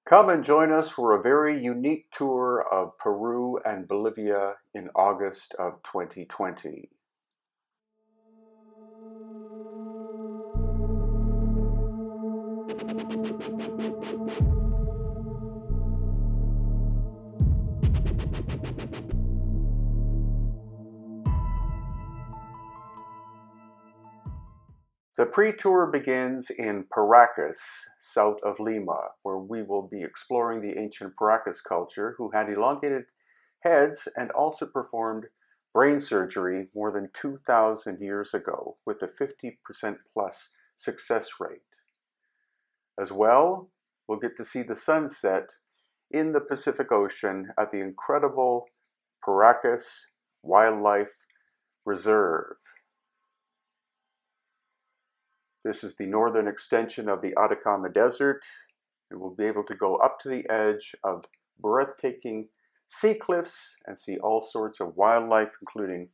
Come and join us for a very unique tour of Peru and Bolivia in August of 2020. The pre-tour begins in Paracas, south of Lima, where we will be exploring the ancient Paracas culture, who had elongated heads and also performed brain surgery more than 2,000 years ago with a 50% plus success rate. As well, we'll get to see the sunset in the Pacific Ocean at the incredible Paracas Wildlife Reserve. This is the northern extension of the Atacama Desert, and we'll be able to go up to the edge of breathtaking sea cliffs and see all sorts of wildlife, including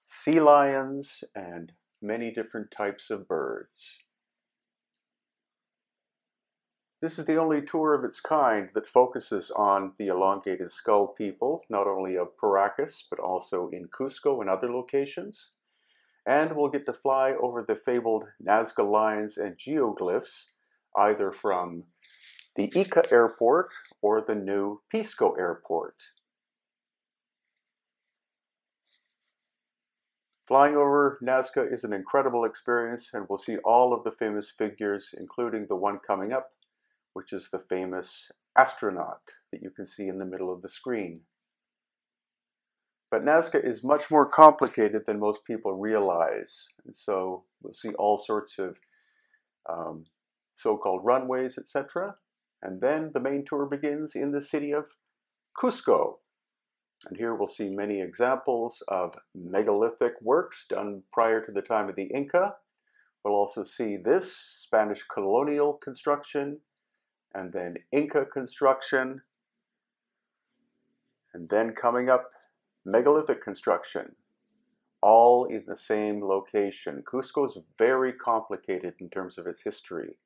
sea lions and many different types of birds. This is the only tour of its kind that focuses on the elongated skull people, not only of Paracas, but also in Cusco and other locations. And we'll get to fly over the fabled Nazca lines and geoglyphs, either from the Ica airport or the new Pisco airport. Flying over Nazca is an incredible experience, and we'll see all of the famous figures, including the one coming up, which is the famous astronaut that you can see in the middle of the screen. But Nazca is much more complicated than most people realize. And so we'll see all sorts of so-called runways, etc. And then the main tour begins in the city of Cusco. And here we'll see many examples of megalithic works done prior to the time of the Inca. We'll also see this Spanish colonial construction, and then Inca construction, and then coming up, megalithic construction, all in the same location. Cusco is very complicated in terms of its history.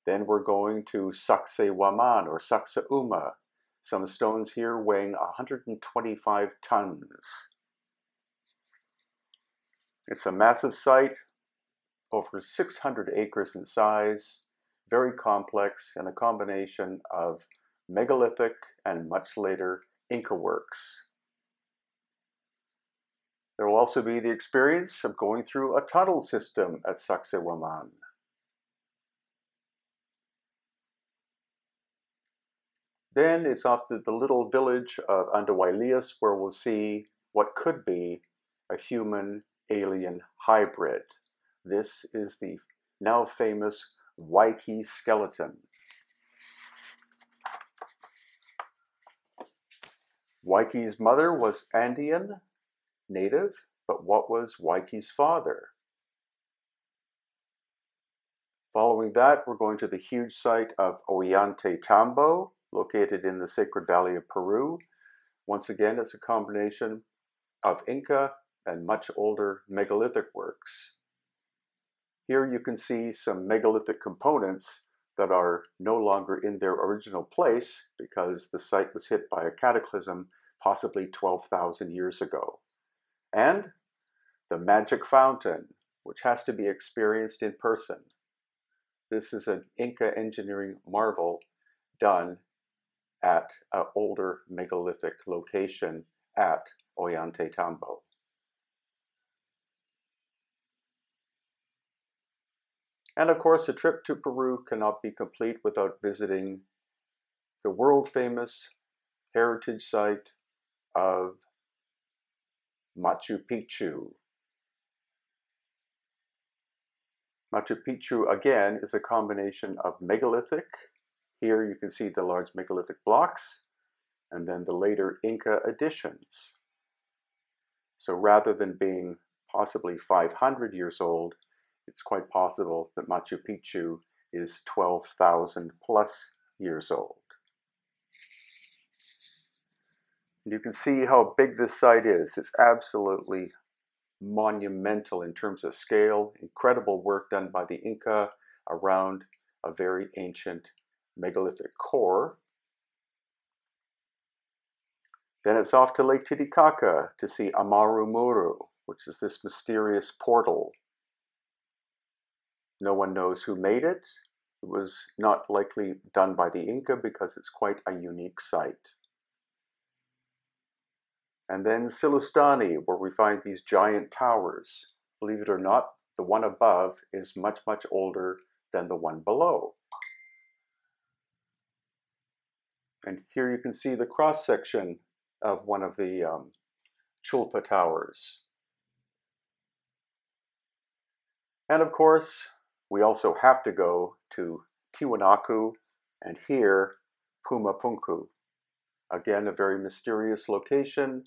Then we're going to Sacsayhuaman or Sacsayhuma, some stones here weighing 125 tons. It's a massive site, over 600 acres in size, very complex, and a combination of megalithic and much later Inca works. There will also be the experience of going through a tunnel system at Sacsayhuaman. Then it's off to the little village of Andahuaylias, where we'll see what could be a human-alien hybrid. This is the now famous Waikiki skeleton. Waiki's mother was Andean native, but what was Waiki's father? Following that, we're going to the huge site of Ollantaytambo, located in the Sacred Valley of Peru. Once again, it's a combination of Inca and much older megalithic works. Here you can see some megalithic components that are no longer in their original place because the site was hit by a cataclysm possibly 12,000 years ago. And the magic fountain, which has to be experienced in person. This is an Inca engineering marvel done at an older megalithic location at Ollantaytambo. And of course, a trip to Peru cannot be complete without visiting the world-famous heritage site of Machu Picchu. Machu Picchu, again, is a combination of megalithic. Here you can see the large megalithic blocks, and then the later Inca additions. So rather than being possibly 500 years old, it's quite possible that Machu Picchu is 12,000 plus years old. And you can see how big this site is. It's absolutely monumental in terms of scale. Incredible work done by the Inca around a very ancient megalithic core. Then it's off to Lake Titicaca to see Amaru Muru, which is this mysterious portal. No one knows who made it. It was not likely done by the Inca because it's quite a unique site. And then Silustani, where we find these giant towers. Believe it or not, the one above is much, much older than the one below. And here you can see the cross-section of one of the Chulpa towers. And of course, we also have to go to Tiwanaku and here Pumapunku. Again, a very mysterious location,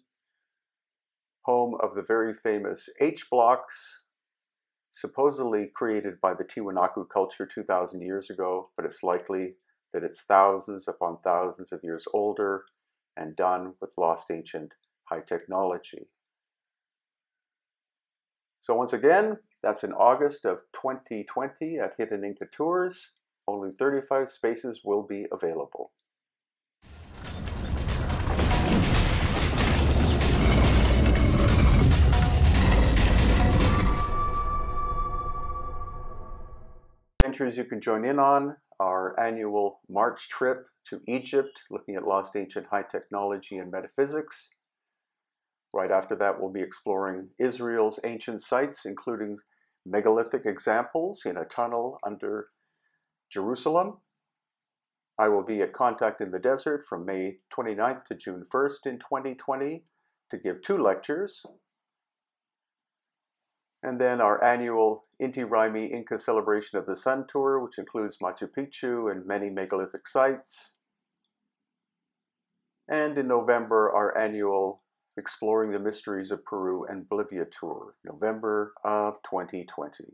home of the very famous H blocks, supposedly created by the Tiwanaku culture 2,000 years ago, but it's likely that it's thousands upon thousands of years older and done with lost ancient high technology. So once again, that's in August of 2020 at Hidden Inca Tours. Only 35 spaces will be available. Adventures you can join in on our annual March trip to Egypt, looking at lost ancient high technology and metaphysics. Right after that, we'll be exploring Israel's ancient sites, including megalithic examples in a tunnel under Jerusalem. I will be at Contact in the Desert from May 29th to June 1st in 2020 to give 2 lectures. And then our annual Inti Raymi Inca Celebration of the Sun Tour, which includes Machu Picchu and many megalithic sites. And in November, our annual Exploring the Mysteries of Peru and Bolivia tour, November of 2020.